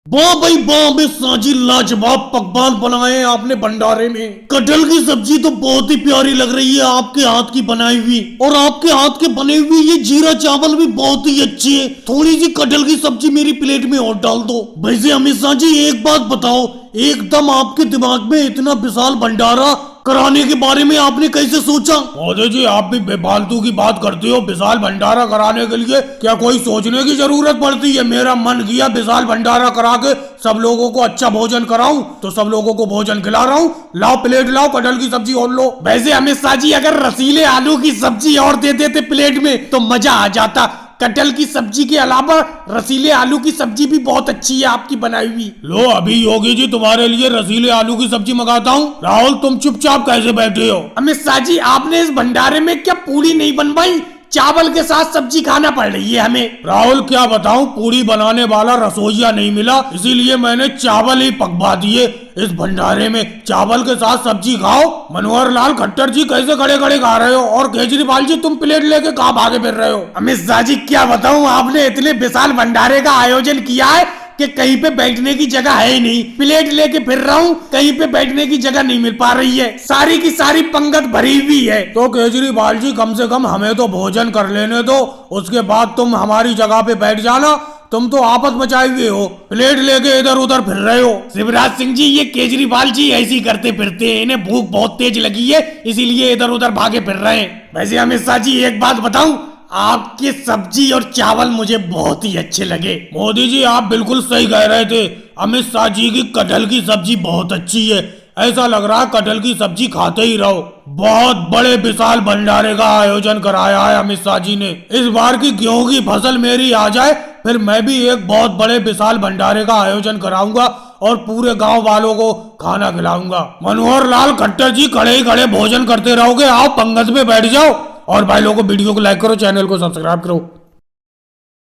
वाह भाई वाह, में साजी लाजवाब पकवान बनाए हैं आपने भंडारे में। कटहल की सब्जी तो बहुत ही प्यारी लग रही है आपके हाथ की बनाई हुई, और आपके हाथ के बने हुए ये जीरा चावल भी बहुत ही अच्छे है। थोड़ी सी कटहल की सब्जी मेरी प्लेट में और डाल दो। वैसे अमित जी एक बात बताओ, एकदम आपके दिमाग में इतना विशाल भंडारा कराने के बारे में आपने कैसे सोचा? मोदी जी आप भी बेफालतू की बात करते हो। विशाल भंडारा कराने के लिए क्या कोई सोचने की जरूरत पड़ती है? मेरा मन किया विशाल भंडारा करा के सब लोगों को अच्छा भोजन कराऊं, तो सब लोगों को भोजन खिला रहा हूँ। लाओ प्लेट लाओ, कटहल की सब्जी और लो। वैसे अमित शाह जी अगर रसीले आलू की सब्जी और दे देते प्लेट में तो मजा आ जाता। कटहल की सब्जी के अलावा रसीले आलू की सब्जी भी बहुत अच्छी है आपकी बनाई हुई। लो अभी योगी जी तुम्हारे लिए रसीले आलू की सब्जी मंगाता हूँ। राहुल तुम चुपचाप कैसे बैठे हो? अमित शाह जी आपने इस भंडारे में क्या पूरी नहीं बनवाई? चावल के साथ सब्जी खाना पड़ रही है हमें। राहुल क्या बताऊं, पूरी बनाने वाला रसोईया नहीं मिला, इसीलिए मैंने चावल ही पकवा दिए। इस भंडारे में चावल के साथ सब्जी खाओ। मनोहर लाल खट्टर जी कैसे खड़े खड़े खा रहे हो, और केजरीवाल जी तुम प्लेट लेके कहाँ भागे फिर रहे हो? अमित शाह जी क्या बताऊं, आपने इतने विशाल भंडारे का आयोजन किया है कि कहीं पे बैठने की जगह है ही नहीं। प्लेट लेके फिर रहा हूँ, कहीं पे बैठने की जगह नहीं मिल पा रही है, सारी की सारी पंगत भरी हुई है। तो केजरीवाल जी कम से कम हमें तो भोजन कर लेने दो, उसके बाद तुम हमारी जगह पे बैठ जाना। तुम तो आपस मचाए हुए हो, प्लेट लेके इधर उधर फिर रहे हो। शिवराज सिंह जी ये केजरीवाल जी ऐसी करते फिरते हैं, इन्हें भूख बहुत तेज लगी है इसीलिए इधर उधर भागे फिर रहे हैं। वैसे अमित शाह जी एक बात बताऊं, आपके सब्जी और चावल मुझे बहुत ही अच्छे लगे। मोदी जी आप बिल्कुल सही कह रहे थे, अमित शाह जी की कटहल की सब्जी बहुत अच्छी है। ऐसा लग रहा है कटहल की सब्जी खाते ही रहो। बहुत बड़े विशाल भंडारे का आयोजन कराया है अमित शाह जी ने। इस बार की गेहूं की फसल मेरी आ जाए, फिर मैं भी एक बहुत बड़े विशाल भंडारे का आयोजन कराऊंगा और पूरे गांव वालों को खाना खिलाऊंगा। मनोहर लाल खट्टर जी खड़े ही खड़े भोजन करते रहोगे, आओ पंगत में बैठ जाओ। और भाई लोगों को वीडियो को लाइक करो, चैनल को सब्सक्राइब करो।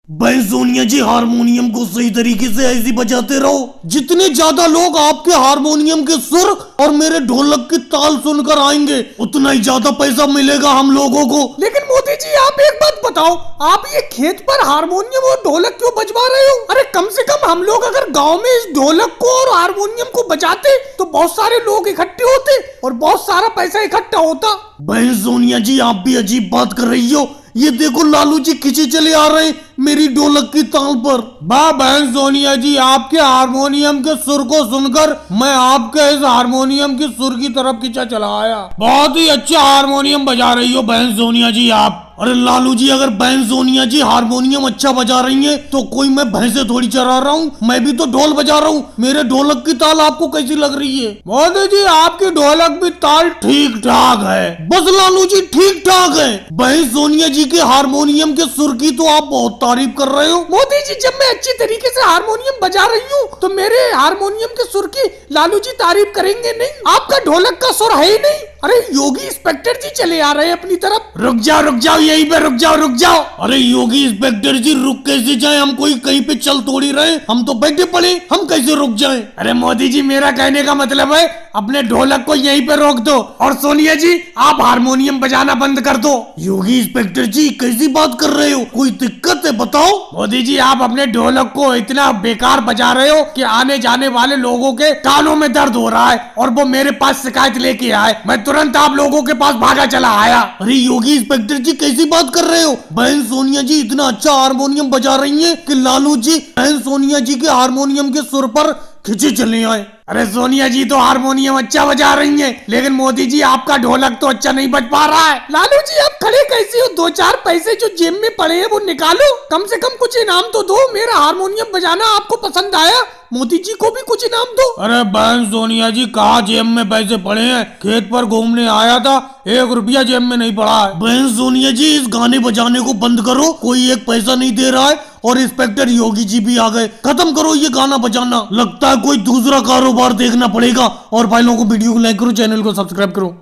भाई सोनिया जी हारमोनियम को सही तरीके से ऐसे बजाते रहो, जितने ज्यादा लोग आपके हारमोनियम के सुर और मेरे ढोलक की ताल सुनकर आएंगे उतना ही ज्यादा पैसा मिलेगा हम लोगों को। लेकिन मोदी जी आप एक बात बताओ, आप ये खेत पर हारमोनियम और ढोलक क्यों बजवा रहे हो? अरे कम से कम हम लोग अगर गाँव में इस ढोलक को और हारमोनियम को बजाते तो बहुत सारे लोग इकट्ठे होते और बहुत सारा पैसा इकट्ठा होता। बहन सोनिया जी आप भी अजीब बात कर रही हो। ये देखो लालू जी खींचे चले आ रहे हैं मेरी ढोलक की ताल पर। वाह बहन सोनिया जी, आपके हारमोनियम के सुर को सुनकर मैं आपके इस हारमोनियम की सुर की तरफ खींचा चला आया। बहुत ही अच्छा हारमोनियम बजा रही हो बहन सोनिया जी आप। अरे लालू जी अगर बहन सोनिया जी हारमोनियम अच्छा बजा रही हैं तो कोई मैं भैंसे थोड़ी चरा रहा हूँ, मैं भी तो ढोल बजा रहा हूँ। मेरे ढोलक की ताल आपको कैसी लग रही है? मोदी जी आपकी ढोलक भी ताल ठीक ठाक है। बस लालू जी ठीक ठाक है। बहन सोनिया जी के हारमोनियम के सुर की तो आप बहुत तारीफ कर रहे हो। मोदी जी जब मैं अच्छी तरीके से हारमोनियम बजा रही हूँ तो मेरे हारमोनियम के सुर की लालू जी तारीफ करेंगे नहीं? आपका ढोलक का सुर है ही नहीं। अरे योगी इंस्पेक्टर जी चले आ रहे हैं अपनी तरफ। रुक जाओ यहीं पे रुक जाओ। अरे योगी इंस्पेक्टर जी रुक कैसे जाए? हम कोई कहीं पे चल थोड़ी रहे, हम तो बैठे पड़े, हम कैसे रुक जाएं? अरे मोदी जी मेरा कहने का मतलब है अपने ढोलक को यहीं पे रोक दो, और सोनिया जी आप हारमोनियम बजाना बंद कर दो। योगी इंस्पेक्टर जी कैसी बात कर रहे हो, कोई दिक्कत है बताओ? मोदी जी आप अपने ढोलक को इतना बेकार बजा रहे हो कि आने जाने वाले लोगों के कानों में दर्द हो रहा है और वो मेरे पास शिकायत लेके आए। मैं तुरंत आप लोगों के पास भागा चला आया। अरे योगी इंस्पेक्टर जी कैसी बात कर रहे हो? बहन सोनिया जी इतना अच्छा हारमोनियम बजा रही हैं कि लालू जी बहन सोनिया जी के हारमोनियम के सुर पर खिंचे चले आए। अरे सोनिया जी तो हारमोनियम अच्छा बजा रही हैं, लेकिन मोदी जी आपका ढोलक तो अच्छा नहीं बज पा रहा है। लालू जी आप खड़े कैसे हो? दो चार पैसे जो जेब में पड़े हैं वो निकालो, कम से कम कुछ इनाम तो दो। मेरा हारमोनियम बजाना आपको पसंद आया, मोदी जी को भी कुछ इनाम दो। अरे बहन सोनिया जी कहाँ जेब में पैसे पड़े हैं? खेत पर घूमने आया था, 1 रुपया जेब में नहीं पड़ा है। बहन सोनिया जी इस गाने बजाने को बंद करो, कोई एक पैसा नहीं दे रहा है और इंस्पेक्टर योगी जी भी आ गए। खत्म करो ये गाना बजाना, लगता है कोई दूसरा कारोबार देखना पड़ेगा। और भाई लोगों को वीडियो को लाइक करो, चैनल को सब्सक्राइब करो।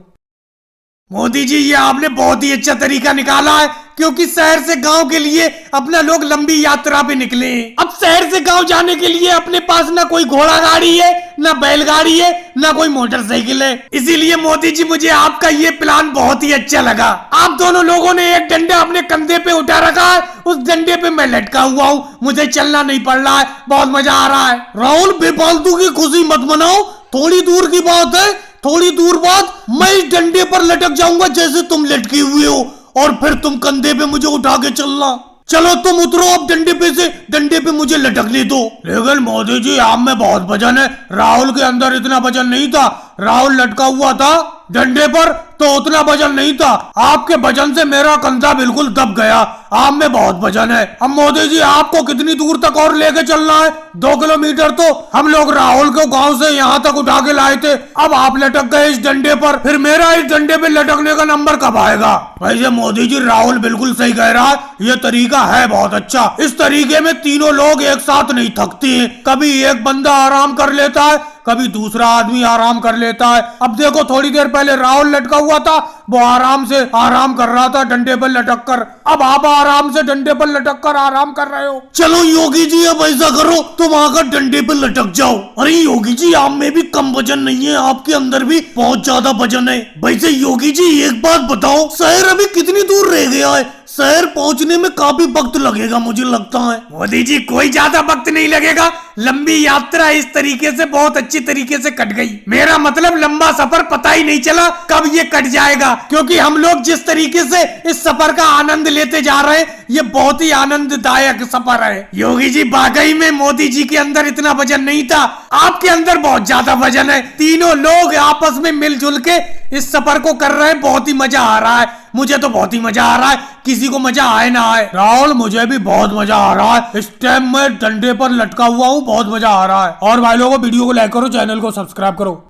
मोदी जी ये आपने बहुत ही अच्छा तरीका निकाला है क्योंकि शहर से गांव के लिए अपना लोग लंबी यात्रा पे निकले। अब शहर से गांव जाने के लिए अपने पास ना कोई घोड़ा गाड़ी है, ना बैलगाड़ी है, ना कोई मोटरसाइकिल है। इसीलिए मोदी जी मुझे आपका ये प्लान बहुत ही अच्छा लगा। आप दोनों लोगों ने एक डंडा अपने कंधे पे उठा रखा है, उस डंडे पे मैं लटका हुआ हूँ, मुझे चलना नहीं पड़ रहा है, बहुत मजा आ रहा है। राहुल बेफालतू की खुशी मत मनाओ, थोड़ी दूर की बात है, थोड़ी दूर बाद मैं इस डंडे पर लटक जाऊंगा जैसे तुम लटके हुए हो, और फिर तुम कंधे पे मुझे उठा के चलना। चलो तुम उतरो अब डंडे पे से, डंडे पे मुझे लटकने दो। लेकिन मोदी जी आप में बहुत वजन है, राहुल के अंदर इतना वजन नहीं था। राहुल लटका हुआ था डंडे पर तो उतना वजन नहीं था, आपके वजन से मेरा कंधा बिल्कुल दब गया। आप में बहुत वजन है। अब मोदी जी आपको कितनी दूर तक और लेके चलना है? 2 किलोमीटर तो हम लोग राहुल को गांव से यहाँ तक उठा के लाए थे, अब आप लटक गए इस डंडे पर, फिर मेरा इस डंडे पे लटकने का नंबर कब आएगा? वैसे मोदी जी राहुल बिल्कुल सही कह रहा है, ये तरीका है बहुत अच्छा। इस तरीके में तीनों लोग एक साथ नहीं थकते हैं, कभी एक बंदा आराम कर लेता है, कभी दूसरा आदमी आराम कर लेता है। अब देखो थोड़ी देर पहले राहुल लटका हुआ था, वो आराम से आराम कर रहा था डंडे पर लटक कर, अब आप आराम से डंडे पर लटक कर आराम कर रहे हो। चलो योगी जी अब ऐसा करो, तुम आकर डंडे पर लटक जाओ। अरे योगी जी आप में भी कम वजन नहीं है, आपके अंदर भी बहुत ज्यादा वजन है। वैसे योगी जी एक बात बताओ, शहर अभी कितनी दूर रह गया है? शहर पहुंचने में काफी वक्त लगेगा मुझे लगता है। मोदी जी कोई ज्यादा वक्त नहीं लगेगा, लंबी यात्रा इस तरीके से बहुत अच्छी तरीके से कट गई। मेरा मतलब लंबा सफर पता ही नहीं चला कब ये कट जाएगा, क्योंकि हम लोग जिस तरीके से इस सफर का आनंद लेते जा रहे हैं ये बहुत ही आनंददायक सफर है। योगी जी वाकई में मोदी जी के अंदर इतना वजन नहीं था, आपके अंदर बहुत ज्यादा वजन है। तीनों लोग आपस में मिलजुल के इस सफर को कर रहे हैं, बहुत ही मजा आ रहा है। मुझे तो बहुत ही मजा आ रहा है, किसी को मजा आए ना आए। राहुल मुझे भी बहुत मजा आ रहा है, इस टाइम मैं डंडे पर लटका हुआ हूँ, बहुत मजा आ रहा है। और भाई लोगों वीडियो को लाइक करो, चैनल को सब्सक्राइब करो।